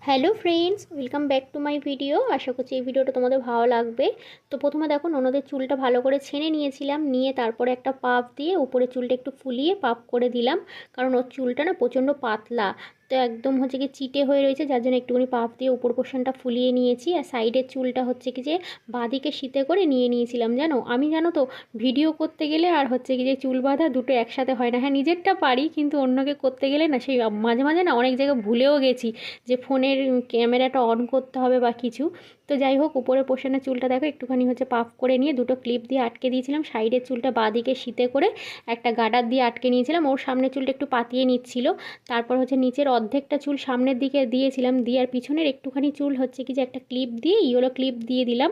Hello friends, welcome back to my video. আশা করছি এই ভিডিওটা তোমাদের ভালো লাগবে। তো প্রথমে দেখো, ননদের চুলটা ভালো করে ছেনে নিয়েছিলাম, নিয়ে তারপরে একটা পাফ দিয়ে উপরে চুলটা একটু ফুলিয়ে পাফ করে দিলাম, কারণ ওর চুলটা না প্রচণ্ড পাতলা, তো একদম হচ্ছে কি চিটে হয়ে রয়েছে, যার জন্য একটুখানি পাফ দিয়ে উপর পোর্শনটা ফুলিয়ে নিয়েছি। আর সাইডের চুলটা হচ্ছে কি যে বাঁদিকে শীতে করে নিয়ে নিয়েছিলাম। জানো তো ভিডিও করতে গেলে আর হচ্ছে কি যে চুল বাঁধা দুটো একসাথে হয় না। হ্যাঁ, নিজেরটা পারি, কিন্তু অন্যকে করতে গেলে না সেই মাঝে মাঝে না অনেক জায়গায় ভুলেও গেছি যে ফোনের ক্যামেরাটা অন করতে হবে বা কিছু। তো যাই হোক, উপরে পোষণের চুলটা দেখো একটুখানি হচ্ছে পাফ করে নিয়ে দুটো ক্লিপ দিয়ে আটকে দিয়েছিলাম। সাইডের চুলটা বাঁদিকে শীতে করে একটা গার্ডার দিয়ে আটকে নিয়েছিলাম। ওর সামনের চুলটা একটু পাতিয়ে নিচ্ছিল। তারপর হচ্ছে নিচের অর্ধেকটা চুল সামনের দিকে দিয়েছিলাম, দিয়ে আর পিছনের একটুখানি চুল হচ্ছে কি যে একটা ক্লিপ দিয়ে ইয়েলো ক্লিপ দিয়ে দিলাম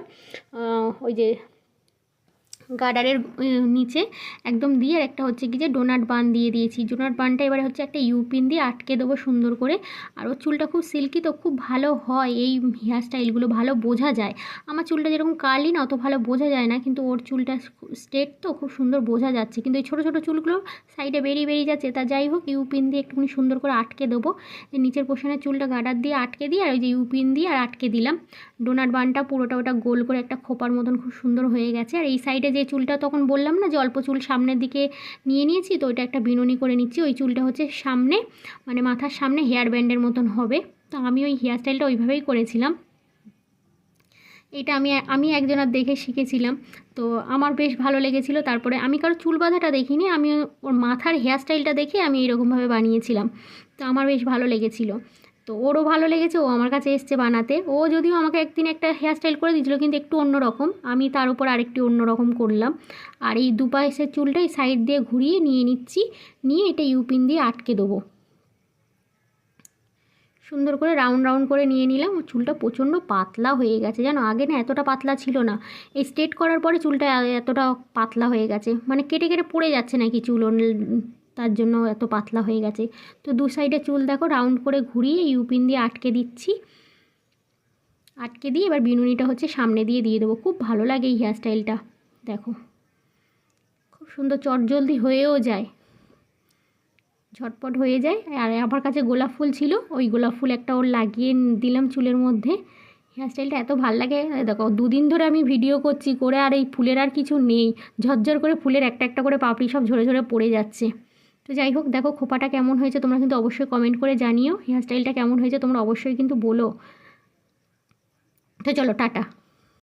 ওই যে গার্ডারের নিচে একদম দিয়ে। আর একটা হচ্ছে কি যে ডোনাট বান দিয়ে দিয়েছি। ডোনাট বানটা এবারে হচ্ছে একটা ইউপিন দিয়ে আটকে দেবো সুন্দর করে। আর ওর চুলটা খুব সিল্কি, তো খুব ভালো হয় এই হেয়ার স্টাইলগুলো, ভালো বোঝা যায়। আমার চুলটা যেরকম কার্লি না, অত ভালো বোঝা যায় না, কিন্তু ওর চুলটা স্ট্রেট তো খুব সুন্দর বোঝা যাচ্ছে। কিন্তু এই ছোটো ছোটো চুলগুলো সাইডে বেরিয়ে যাচ্ছে। তা যাই হোক, ইউপিন দিয়ে একটুখানি সুন্দর করে আটকে দেবো। নিচের পোর্শনের চুলটা গার্ডার দিয়ে আটকে দিয়ে আর ওই যে ইউপিন দিয়ে আর আটকে দিলাম। ডোনাট বানটা পুরোটা ওটা গোল করে একটা খোপার মতন খুব সুন্দর হয়ে গেছে। আর এই সাইডে যে চুলটা তখন বললাম না যে অল্প চুল সামনের দিকে নিয়ে নিয়েছি, তো ওইটা একটা বিনুনি করে নিচ্ছি। ওই চুলটা হচ্ছে সামনে, মানে মাথার সামনে হেয়ার ব্যান্ডের মতন হবে। তো আমি ওই হেয়ার স্টাইলটা ওইভাবেই করেছিলাম। এটা আমি একজনের দেখে শিখেছিলাম, তো আমার বেশ ভালো লেগেছিলো। তারপরে আমি কারো চুল বাঁধাটা দেখিনি, আমি ওর মাথার হেয়ার স্টাইলটা দেখে আমি এরকমভাবে বানিয়েছিলাম। তো আমার বেশ ভালো লেগেছিলো, তো ওরও ভালো লেগেছে। ও আমার কাছে এসছে বানাতে। ও যদিও আমাকে একদিন একটা হেয়ার স্টাইল করে দিয়েছিলো, কিন্তু একটু অন্যরকম। আমি তার উপর আরেকটু অন্যরকম করলাম। আর এই দুপাশের চুলটাই সাইড দিয়ে ঘুরিয়ে নিয়ে নিচ্ছি, নিয়ে এটা ইউপিন দিয়ে আটকে দেবো। সুন্দর করে রাউন্ড রাউন্ড করে নিয়ে নিলাম। চুলটা প্রচণ্ড পাতলা হয়ে গেছে, জানো, আগে না এতটা পাতলা ছিল না। এই স্ট্রেট করার পরে চুলটা এতটা পাতলা হয়ে গেছে, মানে কেটে কেটে পড়ে যাচ্ছে নাকি চুল, তার জন্য এত পাতলা হয়ে গেছে। তো দু সাইডে চুল দেখো রাউন্ড করে ঘুরিয়ে ইউপিন দিয়ে আটকে দিচ্ছি। আটকে দিয়ে এবার বিনুনিটা হচ্ছে সামনে দিয়ে দেবো। খুব ভালো লাগে এই হেয়ার স্টাইলটা, দেখো খুব সুন্দর চটজলদি হয়েও যায়, ঝটপট হয়ে যায়। আর আমার কাছে গোলাপ ফুল ছিল, ওই গোলাপ ফুল একটা ওর লাগিয়ে দিলাম চুলের মধ্যে। হেয়ার স্টাইলটা এত ভালো লাগে। দেখো দুদিন ধরে আমি ভিডিও করছি, করে আর এই ফুলের আর কিছু নেই, ঝরঝর করে ফুলের একটা একটা করে পাপড়ি সব ঝরে ঝরে পড়ে যাচ্ছে। তো যাই হোক, দেখো খোপাটা কেমন হয়েছে তোমরা কিন্তু অবশ্যই কমেন্ট করে জানিও। হেয়ার স্টাইলটা কেমন হয়েছে তোমরা অবশ্যই কিন্তু বলো। তো চলো, টাটা।